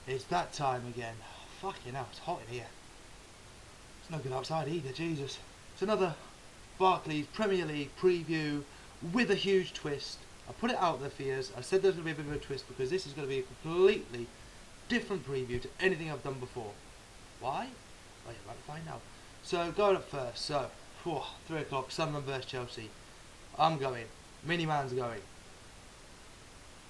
It's that time again. Fucking hell, it's hot in here. It's no good outside either, Jesus. It's another Barclays Premier League preview with a huge twist. I put it out there for years. I said there's going to be a bit of a twist because this is going to be a completely different preview to anything I've done before. Why? Well, you're about to find out. So, going up first. So, 3 o'clock, Sunderland vs Chelsea. I'm going. Mini-man's going.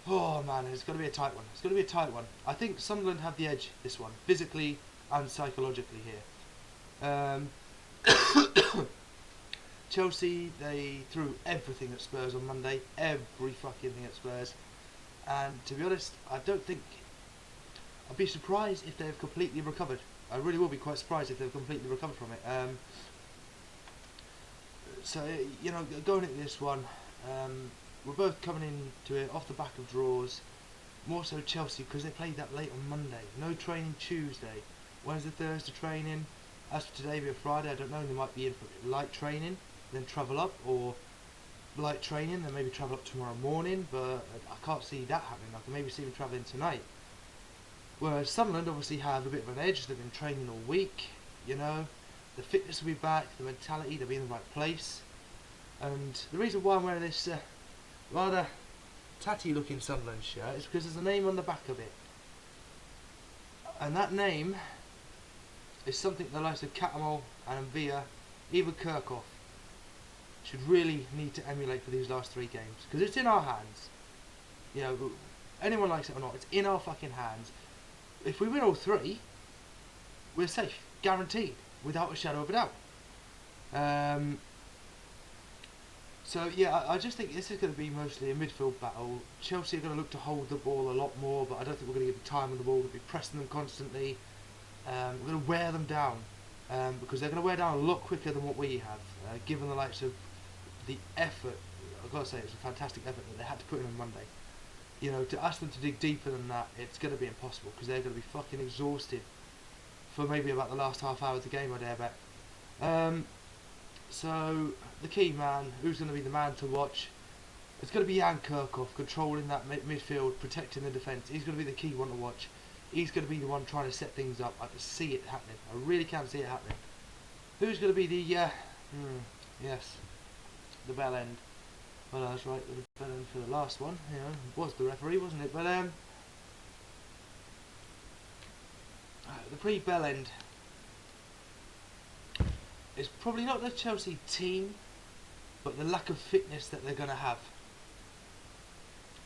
Oh man, it's going to be a tight one. It's going to be a tight one. I think Sunderland have the edge this one, physically and psychologically here. Chelsea, they threw everything at Spurs on Monday. Every fucking thing at Spurs. And to be honest, I don't think... I'd be surprised if they've completely recovered. I really will be quite surprised if they've completely recovered from it. So, you know, going into this one... we're both coming into it off the back of draws. More so Chelsea because they played that late on Monday. No training Tuesday. Wednesday, Thursday training. As for today, be a Friday, I don't know. They might be in for light training, then travel up, or light training, then maybe travel up tomorrow morning. But I can't see that happening. I can maybe see them travelling tonight. Whereas Sunderland obviously have a bit of an edge. They've been training all week. You know, the fitness will be back, the mentality, they'll be in the right place. And the reason why I'm wearing this rather tatty looking Sunderland shirt is because there's a name on the back of it, and that name is something the likes of Catamol and Villa, even Kirchhoff, should really need to emulate for these last 3 games, because it's in our hands. You know, anyone likes it or not, it's in our fucking hands. If we win all 3, we're safe, guaranteed, without a shadow of a doubt. So yeah, I just think this is going to be mostly a midfield battle. Chelsea are going to look to hold the ball a lot more, but I don't think we're going to give them time on the ball. We're going to be pressing them constantly. We're going to wear them down, because they're going to wear down a lot quicker than what we have, given the likes of the effort. I've got to say, it's a fantastic effort that they had to put in on Monday. You know, to ask them to dig deeper than that, it's going to be impossible, because they're going to be fucking exhausted for maybe about the last half hour of the game, I dare bet. So, the key man, who's going to be the man to watch? It's going to be Jan Kirchhoff, controlling that midfield, protecting the defence. He's going to be the key one to watch. He's going to be the one trying to set things up. I can see it happening. I really can see it happening. Who's going to be the... yes, the Bellend. Well, I was right with the Bellend for the last one. You know, it was the referee, wasn't it? But, the Pre-Bellend... It's probably not the Chelsea team, but the lack of fitness that they're going to have.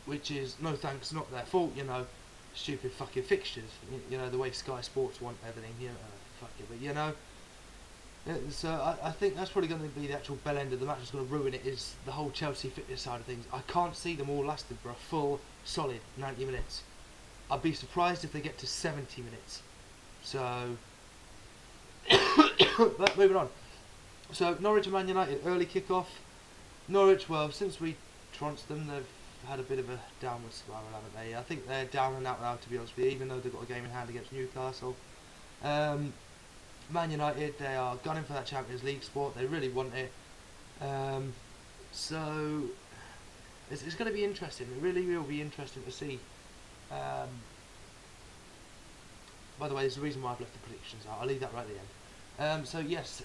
Which is, no thanks, not their fault, you know. Stupid fucking fixtures. You know, the way Sky Sports want everything, you know, fuck it, but you know. So I think that's probably going to be the actual bell end of the match that's going to ruin it, is the whole Chelsea fitness side of things. I can't see them all lasting for a full, solid 90 minutes. I'd be surprised if they get to 70 minutes. So, but moving on. So, Norwich and Man United, early kick-off. Norwich, well, since we trounced them, they've had a bit of a downward spiral, haven't they? I think they're down and out now, to be honest with you, even though they've got a game in hand against Newcastle. Man United, they are gunning for that Champions League spot. They really want it. So, it's going to be interesting. It really will be interesting to see. By the way, there's a reason why I've left the predictions out. I'll leave that right at the end. So, yes.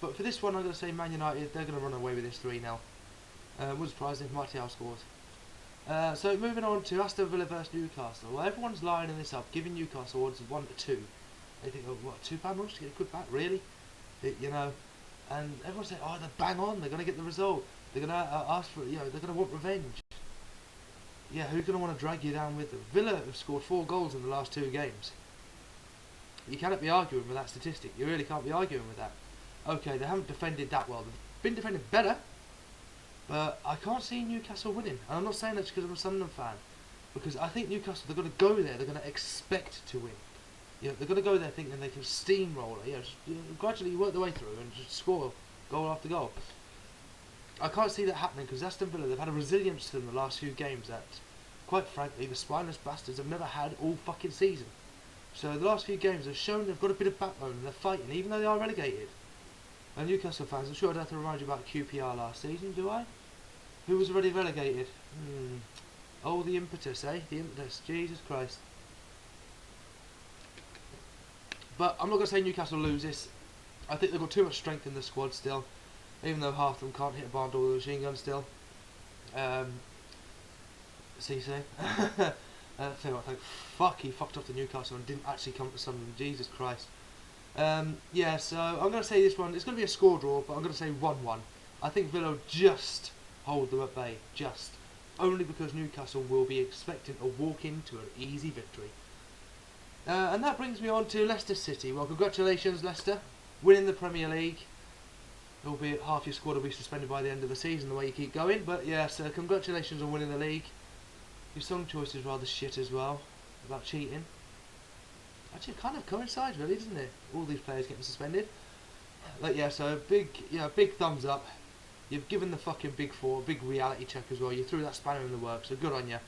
But for this one, I'm going to say Man United, they're going to run away with this 3-0. Wouldn't surprise if Martial scores. So moving on to Aston Villa versus Newcastle. Well, everyone's lining this up, giving Newcastle odds of 1-2. They think, oh, what, £2 rush to get a quick back, really? You know, and everyone's saying, oh, they're bang on, they're going to get the result. They're going to ask for, you know, they're going to want revenge. Yeah, who's going to want to drag you down with them? Villa have scored 4 goals in the last 2 games. You cannot be arguing with that statistic. You really can't be arguing with that. Okay, they haven't defended that well. They've been defending better, but I can't see Newcastle winning. And I'm not saying that because I'm a Sunderland fan, because I think Newcastle, they're going to go there, they're going to expect to win. You know, they're going to go there thinking they can steamroller, just gradually work their way through and just score goal after goal. I can't see that happening because Aston Villa, they've had a resilience to them the last few games that, quite frankly, the spineless bastards have never had all fucking season. So the last few games have shown they've got a bit of backbone and they're fighting, even though they are relegated. And Newcastle fans, I'm sure I'd have to remind you about QPR last season, do I? Who was already relegated? Oh, the impetus, eh? The impetus, Jesus Christ. But I'm not going to say Newcastle lose this. I think they've got too much strength in the squad still, even though half of them can't hit a barn door with a machine gun still. CC. Tell you what, thank fuck he fucked off to Newcastle and didn't actually come to Sunderland. Jesus Christ. Yeah, so I'm going to say this one, it's going to be a score draw, but I'm going to say 1-1. I think Villa just hold them at bay, just. Only because Newcastle will be expecting to walk into an easy victory. And that brings me on to Leicester City. Well, congratulations, Leicester, winning the Premier League. Albeit half your squad will be suspended by the end of the season, the way you keep going. But yeah, so congratulations on winning the league. Your song choice is rather shit as well, about cheating. Actually, it kind of coincides, really, doesn't it? All these players getting suspended. But yeah, so big thumbs up. You've given the fucking Big Four a big reality check as well. You threw that spanner in the works, so good on you.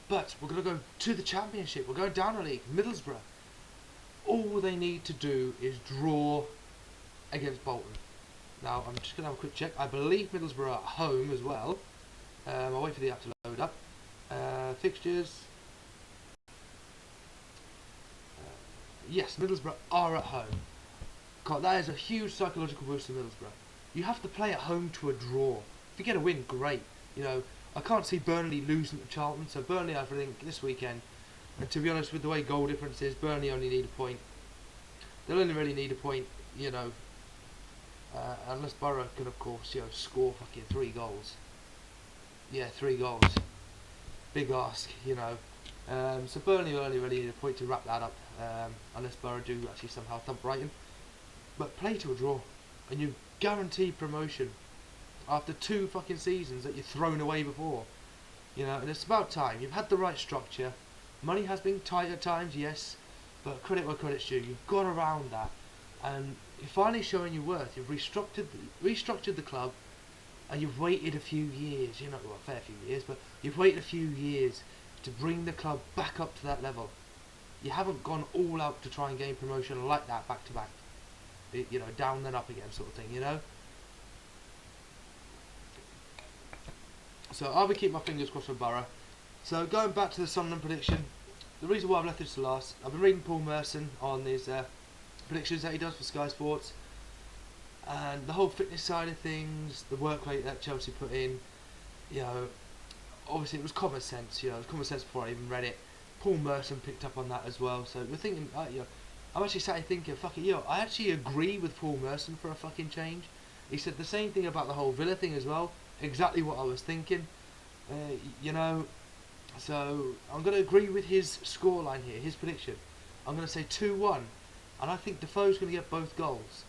But we're going to go to the Championship. We're going down a league, Middlesbrough. All they need to do is draw against Bolton. Now, I'm just going to have a quick check. I believe Middlesbrough are at home as well. I'll wait for the app to load up. Fixtures. Yes, Middlesbrough are at home. God, that is a huge psychological boost to Middlesbrough. You have to play at home to a draw. If you get a win, great. You know, I can't see Burnley losing to Charlton, so Burnley, I think, this weekend. And to be honest, with the way goal difference is, Burnley only need a point. They'll only really need a point, you know, unless Borough can, of course, you know, score fucking 3 goals. Yeah, 3 goals. Big ask, you know. So Burnley will only really need a point to wrap that up, unless Borough do actually somehow thump Brighton. But play to a draw, and you guarantee promotion after 2 fucking seasons that you've thrown away before. You know, and it's about time. You've had the right structure. Money has been tight at times, yes, but credit where credit's due. You've gone around that, and you're finally showing your worth. You've restructured the club, and you've waited a few years. You know, well, a fair few years, but you've waited a few years to bring the club back up to that level. You haven't gone all out to try and gain promotion like that back to back. You know, down then up again sort of thing, you know. So I'll be keeping my fingers crossed for Borough. So going back to the Sunderland prediction, the reason why I've left this to last, I've been reading Paul Merson on his predictions that he does for Sky Sports, and the whole fitness side of things, the work rate that Chelsea put in, you know, obviously it was common sense, you know, it was common sense before I even read it. Paul Merson picked up on that as well, so we're thinking, you know, I'm actually sat here thinking, fuck it, yo, I actually agree with Paul Merson for a fucking change. He said the same thing about the whole Villa thing as well, exactly what I was thinking, you know. So I'm going to agree with his scoreline here, his prediction. I'm going to say 2-1, and I think Defoe's going to get both goals.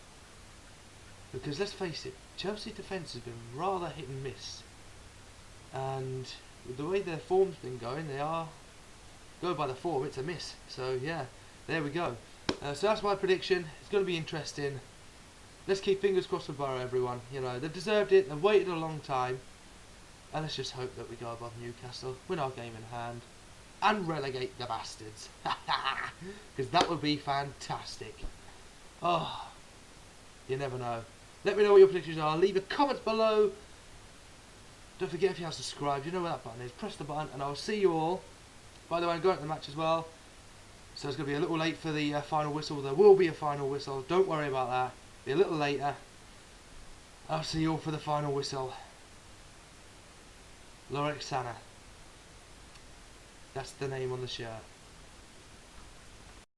Because let's face it, Chelsea defence has been rather hit and miss, and with the way their form's been going, they are, go by the form, it's a miss. So yeah, there we go. So that's my prediction. It's going to be interesting. Let's keep fingers crossed for Borough, everyone. You know, they've deserved it, they've waited a long time, and let's just hope that we go above Newcastle, win our game in hand, and relegate the bastards. Because that would be fantastic. Oh, you never know. Let me know what your predictions are. Leave a comment below. Don't forget, if you haven't subscribed, you know where that button is. Press the button, and I'll see you all. By the way, I'm going to the match as well, so it's going to be a little late for the final whistle. There will be a final whistle. Don't worry about that. Be a little later. I'll see you all for the final whistle. Lorex Sana. That's the name on the shirt.